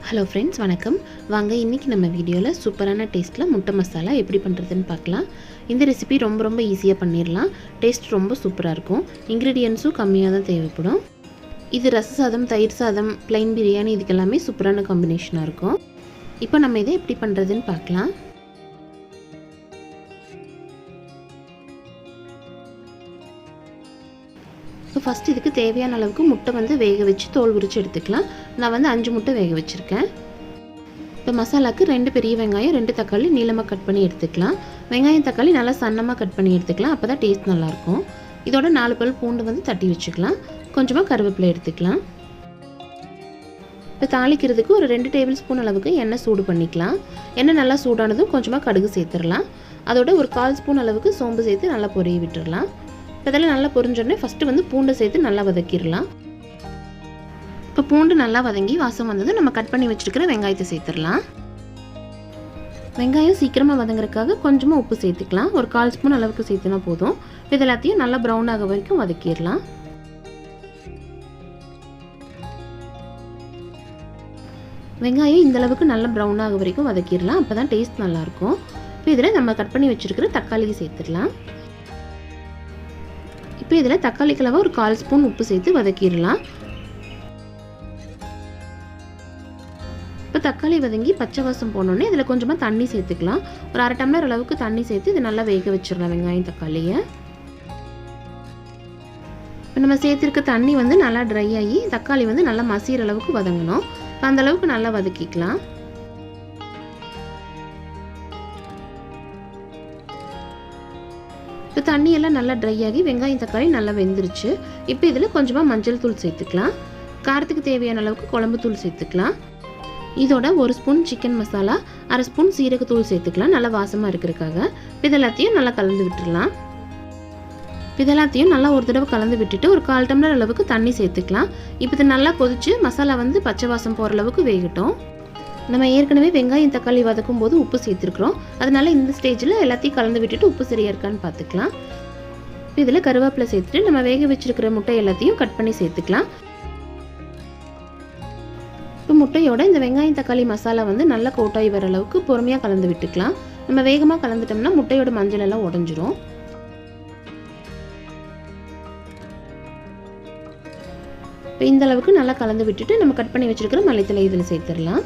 Hello friends, வணக்கம். வாங்க இன்றைக்கி நம்ம வீடியோவில் சூப்பரான டேஸ்ட்டில் முட்டை மசாலா எப்படி பண்ணுறதுன்னு பார்க்கலாம். இந்த ரெசிபி ரொம்ப ஈஸியாக பண்ணிடலாம். டேஸ்ட் ரொம்ப சூப்பராக இருக்கும். இன்க்ரீடியன்ஸும் கம்மியாக தான் தேவைப்படும். இது ரச சாதம், தயிர் சாதம், ப்ளைன் பிரியாணி இதுக்கெல்லாமே சூப்பரான காம்பினேஷனாக இருக்கும். இப்போ நம்ம இதை எப்படி பண்ணுறதுன்னு பார்க்கலாம். இப்போ ஃபஸ்ட் இதுக்கு தேவையான அளவுக்கு முட்டை வேக வச்சு தோல் உரித்து எடுத்துக்கலாம். நான் 5 முட்டை வேக வச்சுருக்கேன். இப்போ மசாலாவுக்கு 2 பெரிய வெங்காயம், 2 தக்காளி நீளமாக கட் பண்ணி எடுத்துக்கலாம். வெங்காயம் தக்காளி நல்லா சன்னமாக கட் பண்ணி எடுத்துக்கலாம். அப்போ தான் டேஸ்ட் நல்லாயிருக்கும். இதோட 4 பல் பூண்டு தட்டி வச்சுக்கலாம். கொஞ்சமாக கருவேப்பிலை எடுத்துக்கலாம். இப்போ தாளிக்கிறதுக்கு ஒரு 2 டேபிள் ஸ்பூன் அளவுக்கு எண்ணெய் சூடு பண்ணிக்கலாம். எண்ணெய் நல்லா சூடானதும் கொஞ்சமாக கடுகு சேர்த்துடலாம். அதோட ஒரு 1/4 ஸ்பூன் அளவுக்கு சோம்பு சேர்த்து நல்லா பொரிய விட்டுடலாம். இதெல்லாம் நல்லா பொரிஞ்சோடனே ஃபஸ்ட்டு பூண்டை சேர்த்து நல்லா வதக்கிடலாம். இப்போ பூண்டு நல்லா வதங்கி வாசம் வந்தது நம்ம கட் பண்ணி வச்சுருக்கிற வெங்காயத்தை சேர்த்துடலாம். வெங்காயம் சீக்கிரமாக வதங்குறதுக்காக கொஞ்சமாக உப்பு சேர்த்துக்கலாம். ஒரு 1/4 ஸ்பூன் அளவுக்கு சேர்த்துனா போதும். இது எல்லாத்தையும் நல்லா ப்ரௌன் ஆக வரைக்கும் வதக்கிடலாம். வெங்காயம் இந்த அளவுக்கு நல்லா ப்ரௌன் ஆக வரைக்கும் வதக்கிடலாம். அப்போ தான் டேஸ்ட் நல்லாயிருக்கும். இப்போ இதில் நம்ம கட் பண்ணி வச்சுருக்கிற தக்காளியை சேர்த்துடலாம். இப்போ இதில் தக்காளி கலவை ஒரு 1/4 ஸ்பூன் உப்பு சேர்த்து வதக்கிடலாம். இப்போ தக்காளி வதங்கி பச்சை வாசம் போனோடனே இதில் கொஞ்சமாக தண்ணி சேர்த்துக்கலாம். ஒரு 1/2 டம்ளர் அளவுக்கு தண்ணி சேர்த்து இது நல்லா வேக வச்சிடலாம் வெங்காயம் தக்காளியை. இப்போ நம்ம சேர்த்துருக்க தண்ணி நல்லா ட்ரை ஆகி தக்காளி நல்லா மசிகிற அளவுக்கு வதங்கணும். அந்த அளவுக்கு நல்லா வதக்கிக்கலாம். இப்போ தண்ணியெல்லாம் நல்லா ட்ரை ஆகி வெங்காயம் தக்காளி நல்லா வெந்துருச்சு. இப்போ இதில் கொஞ்சமாக மஞ்சள் தூள் சேர்த்துக்கலாம். காரத்துக்கு தேவையான அளவுக்கு குழம்பு தூள் சேர்த்துக்கலாம். இதோட 1 ஸ்பூன் சிக்கன் மசாலா, 1/2 ஸ்பூன் சீரகத்தூள் சேர்த்துக்கலாம், நல்லா வாசமாக இருக்கிறதுக்காக. இதெல்லாத்தையும் நல்லா கலந்து விட்டுடலாம். இதெல்லாத்தையும் நல்லா ஒரு தடவை கலந்து விட்டுட்டு ஒரு 1/4 டம்ளர் அளவுக்கு தண்ணி சேர்த்துக்கலாம். இப்போ இது நல்லா கொதிச்சு மசாலா பச்சை வாசம் போகிற அளவுக்கு வேகட்டும். நம்ம ஏற்கனவே வெங்காயம் தக்காளி வதக்கும் போது உப்பு சேர்த்துருக்குறோம். அதனால இந்த ஸ்டேஜில் எல்லாத்தையும் கலந்து விட்டுட்டு உப்பு சரியாக இருக்கான்னு பார்த்துக்கலாம். இதில் கருவேப்பிலை சேர்த்துட்டு நம்ம வேக வச்சுருக்கிற முட்டை எல்லாத்தையும் கட் பண்ணி சேர்த்துக்கலாம். இப்போ முட்டையோட இந்த வெங்காயம் தக்காளி மசாலா நல்லா கோட்டாகி வர அளவுக்கு பொறுமையாக கலந்து விட்டுக்கலாம். நம்ம வேகமாக கலந்துட்டோம்னா முட்டையோட மஞ்சள் எல்லாம் உடஞ்சிரும். இப்போ இந்த அளவுக்கு நல்லா கலந்து விட்டுட்டு நம்ம கட் பண்ணி வச்சுருக்கிற மல்லித்தழை இதில் சேர்த்துடலாம்.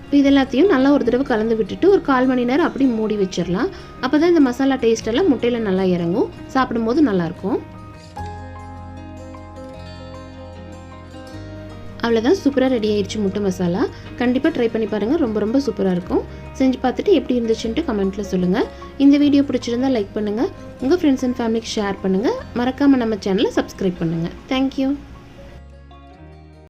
இப்போ இதெல்லாத்தையும் நல்லா ஒரு தடவை கலந்து விட்டுட்டு ஒரு 1/4 மணி நேரம் அப்படி மூடி வச்சிடலாம். அப்போ தான் இந்த மசாலா டேஸ்ட் எல்லாம் முட்டையில் நல்லா இறங்கும், சாப்பிடும்போது நல்லாயிருக்கும். அவ்வளோதான், சூப்பராக ரெடி ஆயிடுச்சு முட்டை மசாலா. கண்டிப்பாக ட்ரை பண்ணி பாருங்கள், ரொம்ப சூப்பராக இருக்கும். செஞ்சு பார்த்துட்டு எப்படி இருந்துச்சுன்ட்டு கமெண்ட்டில் சொல்லுங்கள். இந்த வீடியோ பிடிச்சிருந்தா லைக் பண்ணுங்கள், உங்கள் ஃப்ரெண்ட்ஸ் அண்ட் ஃபேமிலிக்கு ஷேர் பண்ணுங்கள். மறக்காமல் நம்ம சேனலை சப்ஸ்கிரைப் பண்ணுங்கள். தேங்க்யூ.